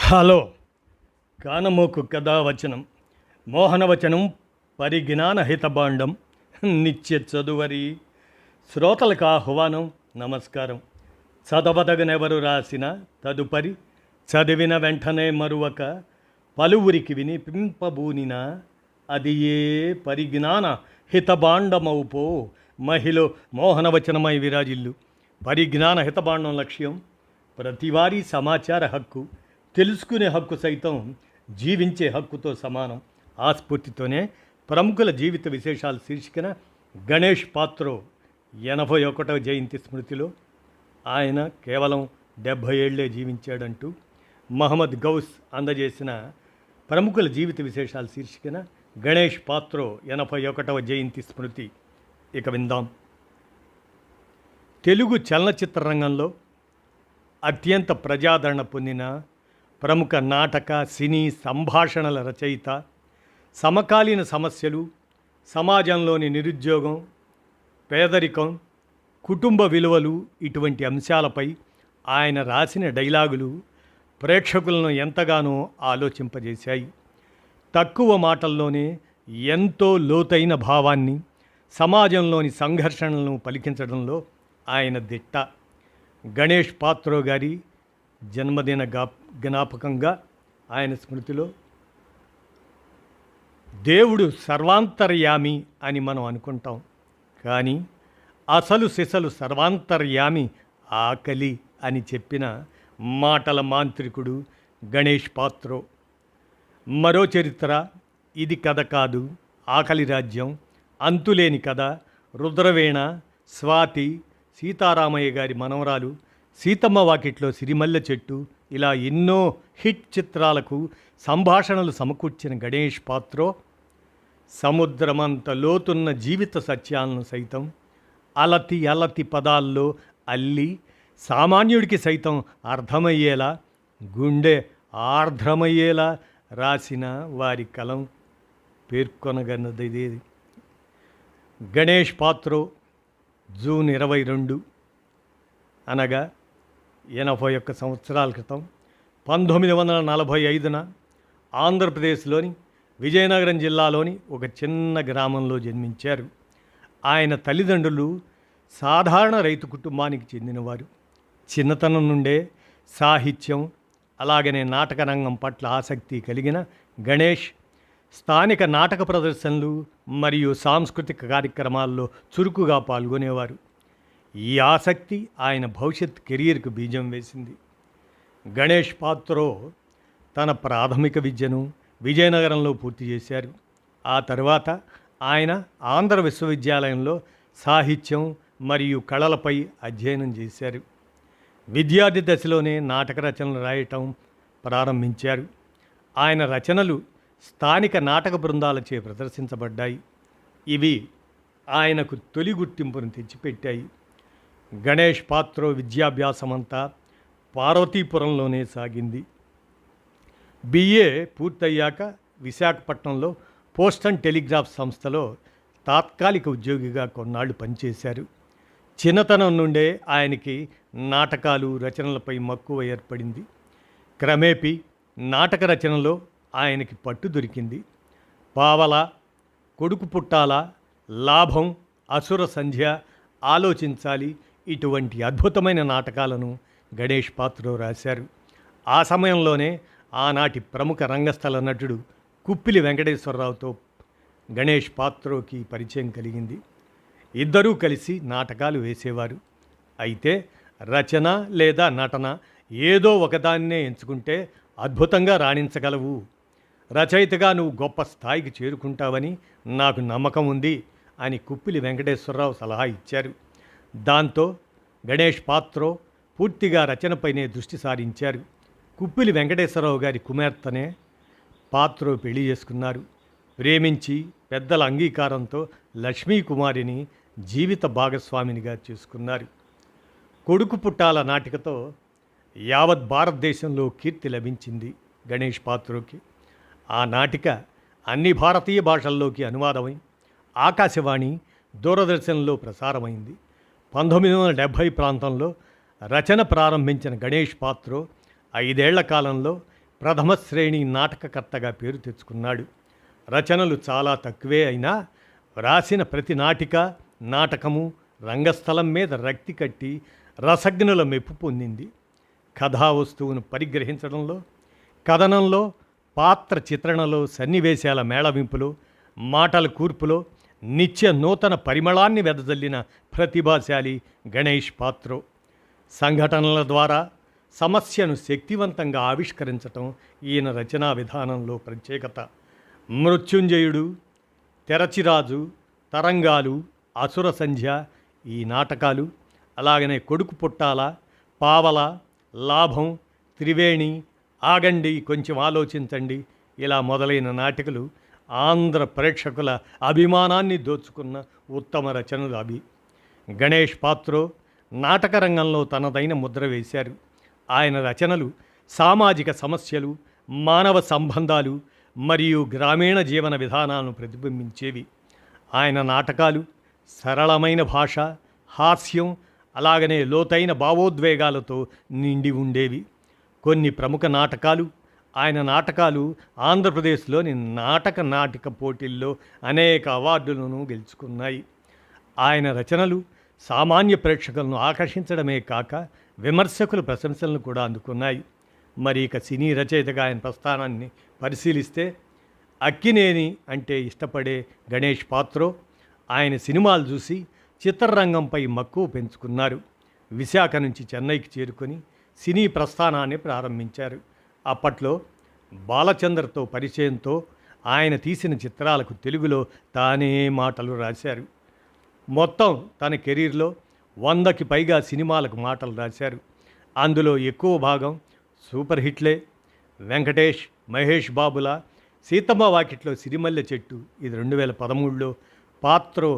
Hello కానమోకు కథావచనం మోహనవచనం పరిజ్ఞాన హితబాండం నిత్య చదువరి శ్రోతలకు ఆహ్వానం నమస్కారం. చదవదగనెవరు రాసిన తదుపరి చదివిన వెంటనే మరువక పలువురికి వినిపింపబూనిన అది ఏ పరిజ్ఞాన హితబాండమవుపో మహిళ మోహనవచనమై విరాజిల్లు. పరిజ్ఞాన హితబాండం లక్ష్యం ప్రతివారీ సమాచార హక్కు, తెలుసుకునే హక్కు సైతం జీవించే హక్కుతో సమానం. ఆ స్ఫూర్తితోనే ప్రముఖుల జీవిత విశేషాలు శీర్షికన గణేష్ పాత్రో 81వ జయంతి స్మృతిలో ఆయన కేవలం 70 ఏళ్లే జీవించాడంటూ మహమ్మద్ గౌస్ అందజేసిన ప్రముఖుల జీవిత విశేషాలు శీర్షికన గణేష్ పాత్రో 81వ జయంతి స్మృతి. ఇక విందాం. తెలుగు చలనచిత్ర రంగంలో అత్యంత ప్రజాదరణ పొందిన ప్రముఖ నాటక, సినీ, సంభాషణల రచయిత, సమకాలీన సమస్యలు, సమాజంలోని నిరుద్యోగం, పేదరికం, కుటుంబ విలువలు ఇటువంటి అంశాలపై ఆయన రాసిన డైలాగులు ప్రేక్షకులను ఎంతగానో ఆలోచింపజేశాయి. తక్కువ మాటల్లోనే ఎంతో లోతైన భావాన్ని, సమాజంలోని సంఘర్షణలను పలికించడంలో ఆయన దిట్ట. గణేష్ పాత్రో గారి జన్మదిన జ్ఞాపకంగా ఆయన స్మృతిలో దేవుడు సర్వాంతర్యామి అని మనం అనుకుంటాం, కానీ అసలు సిసలు సర్వాంతర్యామి ఆకలి అని చెప్పిన మాటల మాంత్రికుడు గణేష్ పాత్రో. మరో చరిత్ర, ఇది కథ కాదు, ఆకలి రాజ్యం, అంతులేని కథ, రుద్రవీణ, స్వాతి, సీతారామయ్య గారి మనవరాలు, సీతమ్మ వాకిట్లో సిరిమల్లె చెట్టు, ఇలా ఎన్నో హిట్ చిత్రాలకు సంభాషణలు సమకూర్చిన గణేష్ పాత్రో సముద్రమంత లోతున్న జీవిత సత్యాలను సైతం అలతి అలతి పదాల్లో అల్లి సామాన్యుడికి సైతం అర్థమయ్యేలా, గుండె ఆర్ద్రమయ్యేలా రాసిన వారి కలం పేర్కొనగన్నది. గణేష్ పాత్రో జూన్ 22 అనగా 81 సంవత్సరాల క్రితం 1945న ఆంధ్రప్రదేశ్లోని విజయనగరం జిల్లాలోని ఒక చిన్న గ్రామంలో జన్మించారు. ఆయన తల్లిదండ్రులు సాధారణ రైతు కుటుంబానికి చెందినవారు. చిన్నతనం నుండే సాహిత్యం, అలాగనే నాటక రంగం పట్ల ఆసక్తి కలిగిన గణేష్ స్థానిక నాటక ప్రదర్శనలు మరియు సాంస్కృతిక కార్యక్రమాల్లో చురుకుగా పాల్గొనేవారు. ఈ ఆసక్తి ఆయన భవిష్యత్ కెరీర్కు బీజం వేసింది. గణేష్ పాత్రో తన ప్రాథమిక విద్యను విజయనగరంలో పూర్తి చేశారు. ఆ తర్వాత ఆయన ఆంధ్ర విశ్వవిద్యాలయంలో సాహిత్యం మరియు కళలపై అధ్యయనం చేశారు. విద్యార్థి దశలోనే నాటక రచనలు రాయటం ప్రారంభించారు. ఆయన రచనలు స్థానిక నాటక బృందాలచే ప్రదర్శించబడ్డాయి. ఇవి ఆయనకు తొలి గుర్తింపును తెచ్చిపెట్టాయి. గణేష్ పాత్రో విద్యాభ్యాసమంతా పార్వతీపురంలోనే సాగింది. బిఏ పూర్తయ్యాక విశాఖపట్నంలో పోస్ట్ అండ్ టెలిగ్రాఫ్ సంస్థలో తాత్కాలిక ఉద్యోగిగా కొన్నాళ్ళు పనిచేశారు. చిన్నతనం నుండే ఆయనకి నాటకాలు, రచనలపై మక్కువ ఏర్పడింది. క్రమేపీ నాటక రచనలో ఆయనకి పట్టు దొరికింది. పావల, కొడుకు పుట్టాల, లాభం, అసుర సంధ్య, ఆలోచించాలి, ఇటువంటి అద్భుతమైన నాటకాలను గణేష్ పాత్రో రాశారు. ఆ సమయంలోనే ఆనాటి ప్రముఖ రంగస్థల నటుడు కుప్పిలి వెంకటేశ్వరరావుతో గణేష్ పాత్రోకి పరిచయం కలిగింది. ఇద్దరూ కలిసి నాటకాలు వేసేవారు. అయితే రచన లేదా నటన ఏదో ఒకదాన్నే ఎంచుకుంటే అద్భుతంగా రాణించగలవు, రచయితగా నువ్వు గొప్ప స్థాయికి చేరుకుంటావని నాకు నమ్మకం ఉంది అని కుప్పిలి వెంకటేశ్వరరావు సలహా ఇచ్చారు. దాంతో గణేష్ పాత్రో పూర్తిగా రచనపైనే దృష్టి సారించారు. కుప్పిలి వెంకటేశ్వరరావు గారి కుమార్తెనే పాత్రో పెళ్లి చేసుకున్నారు. ప్రేమించి పెద్దల అంగీకారంతో లక్ష్మీకుమారిని జీవిత భాగస్వామినిగా చేసుకున్నారు. కొడుకు పుట్టాల నాటికతో యావత్ భారతదేశంలో కీర్తి లభించింది గణేష్ పాత్రోకి. ఆ నాటిక అన్ని భారతీయ భాషల్లోకి అనువాదమై ఆకాశవాణి, దూరదర్శన్లో ప్రసారమైంది. 1970 ప్రాంతంలో రచన ప్రారంభించిన గణేష్ పాత్రో 5 ఏళ్ల కాలంలో ప్రథమ శ్రేణి నాటకకర్తగా పేరు తెచ్చుకున్నాడు. రచనలు చాలా తక్కువే అయినా వ్రాసిన ప్రతి నాటిక, నాటకము రంగస్థలం మీద రక్తి కట్టి రసజ్ఞుల మెప్పు పొందింది. కథా వస్తువును పరిగ్రహించడంలో, కథనంలో, పాత్ర చిత్రణలో, సన్నివేశాల మేళవింపులో, మాటల కూర్పులో నిత్య నూతన పరిమళాన్ని వెదజల్లిన ప్రతిభాశాలి గణేష్ పాత్రో. సంఘటనల ద్వారా సమస్యను శక్తివంతంగా ఆవిష్కరించటం ఈయన రచనా విధానంలో ప్రత్యేకత. మృత్యుంజయుడు, తెరచిరాజు, తరంగాలు, అసుర సంధ్య ఈ నాటకాలు, అలాగనే కొడుకు పుట్టాల, పావల, లాభం, త్రివేణి, ఆగండి కొంచెం ఆలోచించండి ఇలా మొదలైన నాటికలు ఆంధ్ర ప్రేక్షకుల అభిమానాన్ని దోచుకున్న ఉత్తమ రచనలు అవి. గణేష్ పాత్రో నాటక రంగంలో తనదైన ముద్ర వేశారు. ఆయన రచనలు సామాజిక సమస్యలు, మానవ సంబంధాలు మరియు గ్రామీణ జీవన విధానాలను ప్రతిబింబించేవి. ఆయన నాటకాలు సరళమైన భాష, హాస్యం, అలాగనే లోతైన భావోద్వేగాలతో నిండి ఉండేవి. కొన్ని ప్రముఖ నాటకాలు, ఆయన నాటకాలు ఆంధ్రప్రదేశ్లోని నాటిక పోటీల్లో అనేక అవార్డులను గెలుచుకున్నాయి. ఆయన రచనలు సామాన్య ప్రేక్షకులను ఆకర్షించడమే కాక విమర్శకుల ప్రశంసలను కూడా అందుకున్నాయి. మరి ఇక సినీ రచయితగా ఆయన ప్రస్థానాన్ని పరిశీలిస్తే అక్కినేని అంటే ఇష్టపడే గణేష్ పాత్రో ఆయన సినిమాలు చూసి చిత్రరంగంపై మక్కువ పెంచుకున్నారు. విశాఖ నుంచి చెన్నైకి చేరుకొని సినీ ప్రస్థానాన్ని ప్రారంభించారు. అప్పట్లో బాలచందర్తో పరిచయంతో ఆయన తీసిన చిత్రాలకు తెలుగులో తానే మాటలు రాశారు. మొత్తం తన కెరీర్లో 100కి పైగా సినిమాలకు మాటలు రాశారు. అందులో ఎక్కువ భాగం సూపర్ హిట్లే. వెంకటేష్, మహేష్ బాబుల సీతమ్మ వాకిట్లో సిరిమల్లె చెట్టు ఇది 2013లో పాత్రో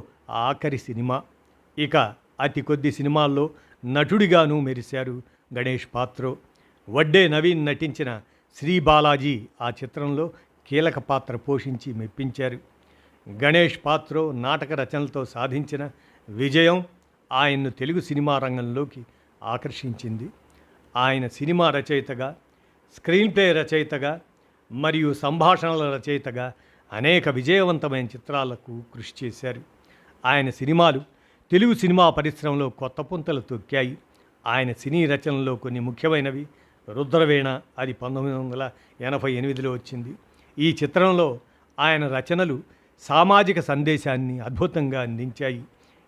ఆఖరి సినిమా. ఇక అతి కొద్ది సినిమాల్లో నటుడిగాను మెరిశారు గణేష్ పాత్రో. వడ్డే నవీన్ నటించిన శ్రీ బాలాజీ ఆ చిత్రంలో కీలక పాత్ర పోషించి మెప్పించారు. గణేష్ పాత్రో నాటక రచనలతో సాధించిన విజయం ఆయన్ను తెలుగు సినిమా రంగంలోకి ఆకర్షించింది. ఆయన సినిమా రచయితగా, స్క్రీన్ ప్లే రచయితగా మరియు సంభాషణల రచయితగా అనేక విజయవంతమైన చిత్రాలకు కృషి చేశారు. ఆయన సినిమాలు తెలుగు సినిమా పరిశ్రమలో కొత్త పుంతలు తొక్కాయి. ఆయన సినీ రచనల్లో కొన్ని ముఖ్యమైనవి. రుద్రవీణ అది 1988లో వచ్చింది. ఈ చిత్రంలో ఆయన రచనలు సామాజిక సందేశాన్ని అద్భుతంగా అందించాయి.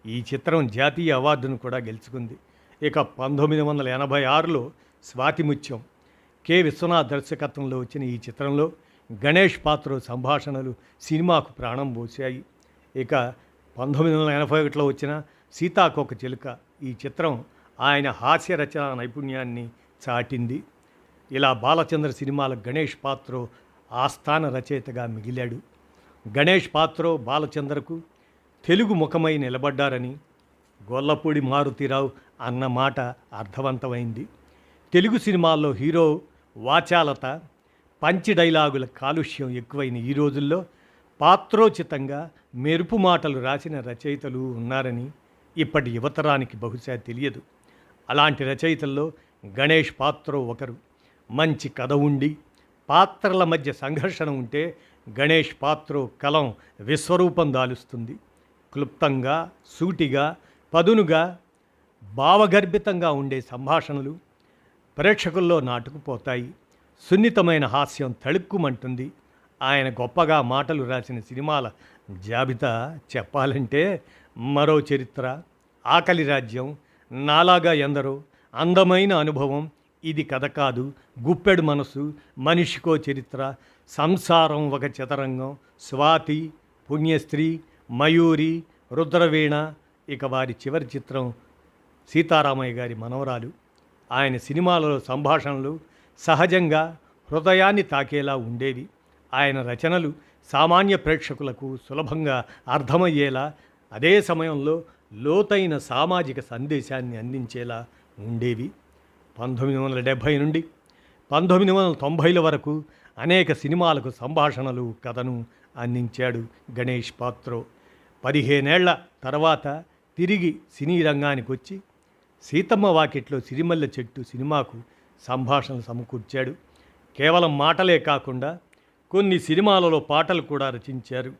ఈ చిత్రం జాతీయ అవార్డును కూడా గెలుచుకుంది. ఇక 1986లో స్వాతిముత్యం కె. విశ్వనాథ్ దర్శకత్వంలో వచ్చిన ఈ చిత్రంలో గణేష్ పాత్రో సంభాషణలు సినిమాకు ప్రాణం పోశాయి. ఇక 1981లో వచ్చిన సీతాకోక చిలుక ఈ చిత్రం ఆయన హాస్య రచన నైపుణ్యాన్ని చాటింది. ఇలా బాలచంద్ర సినిమాలకు గణేష్ పాత్రో ఆస్థాన రచయితగా మిగిలాడు. గణేష్ పాత్రో బాలచంద్రకు తెలుగు ముఖమై నిలబడ్డారని గొల్లపూడి మారుతీరావు అన్న మాట అర్థవంతమైంది. తెలుగు సినిమాల్లో హీరో వాచాలత, పంచి డైలాగుల కాలుష్యం ఎక్కువైన ఈ రోజుల్లో పాత్రోచితంగా మెరుపు మాటలు రాసిన రచయితలు ఉన్నారని ఇప్పటి యువతరానికి బహుశా తెలియదు. అలాంటి రచయితల్లో గణేష్ పాత్రో ఒకరు. మంచి కథ ఉండి పాత్రల మధ్య సంఘర్షణ ఉంటే గణేష్ పాత్రో కలం విశ్వరూపం దాలుస్తుంది. క్లుప్తంగా, సూటిగా, పదునుగా, భావగర్భితంగా ఉండే సంభాషణలు ప్రేక్షకుల్లో నాటుకుపోతాయి. సున్నితమైన హాస్యం తళుక్కుమంటుంది. ఆయన గొప్పగా మాటలు రాసిన సినిమాల జాబితా చెప్పాలంటే మరో చరిత్ర, ఆకలి రాజ్యం, నాలాగా ఎందరో, అందమైన అనుభవం, ఇది కథ కాదు, గుప్పెడు మనసు, మనిషికో చరిత్ర, సంసారం ఒక చదరంగం, స్వాతి, పుణ్యస్త్రీ, మయూరి, రుద్రవీణ. ఇక వారి చివరి చిత్రం సీతారామయ్య గారి మనవరాలు. ఆయన సినిమాలలో సంభాషణలు సహజంగా హృదయాన్ని తాకేలా ఉండేవి. ఆయన రచనలు సామాన్య ప్రేక్షకులకు సులభంగా అర్థమయ్యేలా, అదే సమయంలో లోతైన సామాజిక సందేశాన్ని అందించేలా ఉండేవి. 1970 నుండి 1990ల వరకు అనేక సినిమాలకు సంభాషణలు, కథను అందించాడు గణేష్ పాత్రో. 15 ఏళ్ల తర్వాత తిరిగి సినీ రంగానికి వచ్చి సీతమ్మ వాకిట్లో సిరిమల్లె చెట్టు సినిమాకు సంభాషణలు సమకూర్చాడు. కేవలం మాటలే కాకుండా కొన్ని సినిమాలలో పాటలు కూడా రచించారు.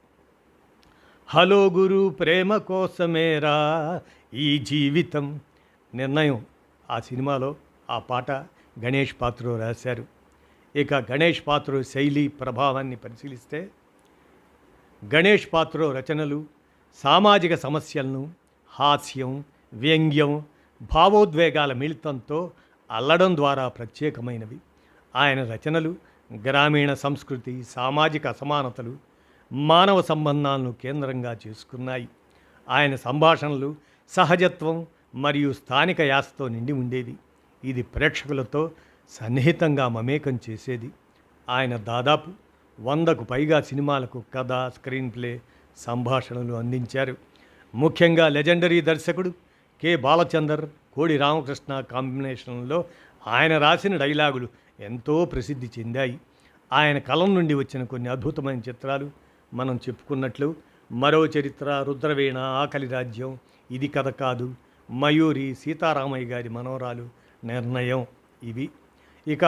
హలో గురు ప్రేమ కోసమేరా ఈ జీవితం నిర్ణయం ఆ సినిమాలో ఆ పాట గణేష్ పాత్రో రాశారు. ఇక గణేష్ పాత్రో శైలి ప్రభావాన్ని పరిశీలిస్తే గణేష్ పాత్రో రచనలు సామాజిక సమస్యలను హాస్యం, వ్యంగ్యం, భావోద్వేగాల మిళితంతో అల్లడం ద్వారా ప్రత్యేకమైనవి. ఆయన రచనలు గ్రామీణ సంస్కృతి, సామాజిక అసమానతలు, మానవ సంబంధాలను కేంద్రంగా చేసుకున్నాయి. ఆయన సంభాషణలు సహజత్వం మరియు స్థానిక యాసతో నిండి ఉండేవి. ఇది ప్రేక్షకులతో సన్నిహితంగా మమేకం చేసేది. ఆయన దాదాపు 100కు పైగా సినిమాలకు కథ, స్క్రీన్ ప్లే, సంభాషణలు అందించారు. ముఖ్యంగా లెజెండరీ దర్శకుడు కె బాలచందర్, కోడి రామకృష్ణ కాంబినేషన్లో ఆయన రాసిన డైలాగులు ఎంతో ప్రసిద్ధి చెందాయి. ఆయన కలం నుండి వచ్చిన కొన్ని అద్భుతమైన చిత్రాలు మనం చెప్పుకున్నట్లు మరో చరిత్ర, రుద్రవీణ, ఆకలి రాజ్యం, ఇది కథ కాదు, మయూరి, సీతారామయ్య గారి మనవరాలు, నిర్ణయం ఇవి. ఇక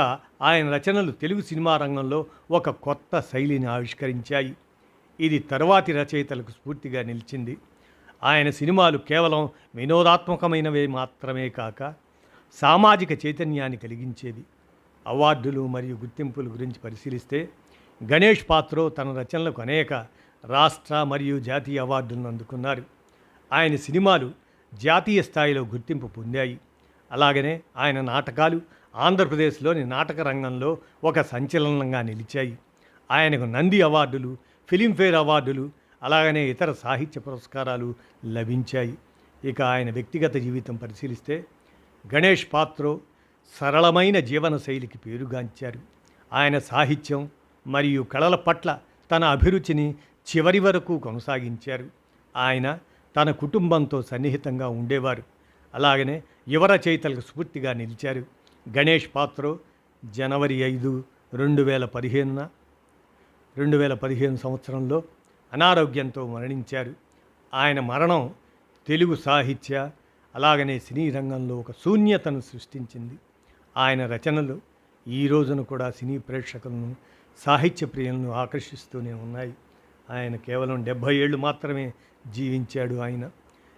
ఆయన రచనలు తెలుగు సినిమా రంగంలో ఒక కొత్త శైలిని ఆవిష్కరించాయి. ఇది తరువాతి రచయితలకు స్ఫూర్తిగా నిలిచింది. ఆయన సినిమాలు కేవలం వినోదాత్మకమైనవే మాత్రమే కాక సామాజిక చైతన్యాన్ని కలిగించేవి. అవార్డులు మరియు గుర్తింపుల గురించి పరిశీలిస్తే గణేష్ పాత్రో తన రచనలకు అనేక రాష్ట్ర మరియు జాతీయ అవార్డులను అందుకున్నారు. ఆయన సినిమాలు జాతీయ స్థాయిలో గుర్తింపు పొందాయి. అలాగనే ఆయన నాటకాలు ఆంధ్రప్రదేశ్లోని నాటక రంగంలో ఒక సంచలనంగా నిలిచాయి. ఆయనకు నంది అవార్డులు, ఫిలింఫేర్ అవార్డులు, అలాగనే ఇతర సాహిత్య పురస్కారాలు లభించాయి. ఇక ఆయన వ్యక్తిగత జీవితం పరిశీలిస్తే గణేష్ పాత్రో సరళమైన జీవన శైలికి పేరుగాంచారు. ఆయన సాహిత్యం మరియు కళల పట్ల తన అభిరుచిని చివరి వరకు కొనసాగించారు. ఆయన తన కుటుంబంతో సన్నిహితంగా ఉండేవారు. అలాగనే యువ రచయితలకు స్ఫూర్తిగా నిలిచారు. గణేష్ పాత్రో జనవరి 5, 2015 సంవత్సరంలో అనారోగ్యంతో మరణించారు. ఆయన మరణం తెలుగు సాహిత్య అలాగనే సినీ రంగంలో ఒక శూన్యతను సృష్టించింది. ఆయన రచనలు ఈ రోజున కూడా సినీ ప్రేక్షకులను, సాహిత్య ప్రియులను ఆకర్షిస్తూనే ఉన్నాయి. ఆయన కేవలం 70 ఏళ్ళు మాత్రమే జీవించాడు ఆయన.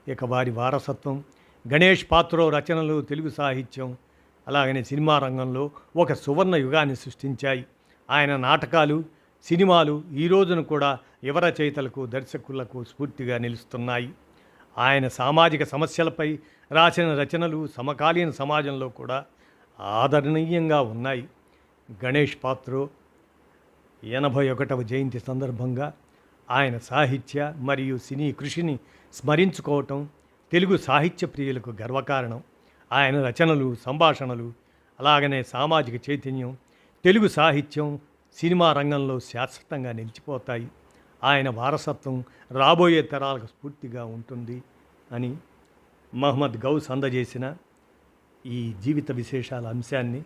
ఇక వారి వారసత్వం గణేష్ పాత్రో రచనలు తెలుగు సాహిత్యం అలాగనే సినిమా రంగంలో ఒక సువర్ణ యుగాన్ని సృష్టించాయి. ఆయన నాటకాలు, సినిమాలు ఈ రోజున కూడా యువ రచయితలకు, దర్శకులకు స్ఫూర్తిగా నిలుస్తున్నాయి. ఆయన సామాజిక సమస్యలపై రాసిన రచనలు సమకాలీన సమాజంలో కూడా ఆదరణీయంగా ఉన్నాయి. గణేష్ పాత్రో 81వ జయంతి సందర్భంగా ఆయన సాహిత్య మరియు సినీ కృషిని స్మరించుకోవటం తెలుగు సాహిత్య ప్రియులకు గర్వకారణం. ఆయన రచనలు, సంభాషణలు అలాగనే సామాజిక చైతన్యం తెలుగు సాహిత్యం, సినిమా రంగంలో శాశ్వతంగా నిలిచిపోతాయి. ఆయన వారసత్వం రాబోయే తరాలకు స్ఫూర్తిగా ఉంటుంది అని మహమ్మద్ గౌస్ అందజేసిన ఈ జీవిత విశేషాల అంశాన్ని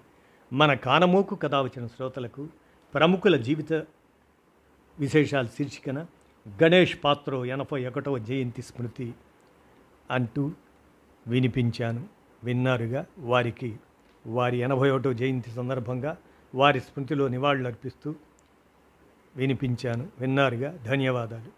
మన కానమోకు కథ వచ్చిన శ్రోతలకు ప్రముఖుల జీవిత విశేషాలు శీర్షికన గణేష్ పాత్రో 81వ జయంతి స్మృతి అంటూ వినిపించాను. విన్నారుగా. వారికి వారి 81వ జయంతి సందర్భంగా వారి స్మృతిలో నివాళులర్పిస్తూ వినిపించాను. విన్నారుగా. ధన్యవాదాలు.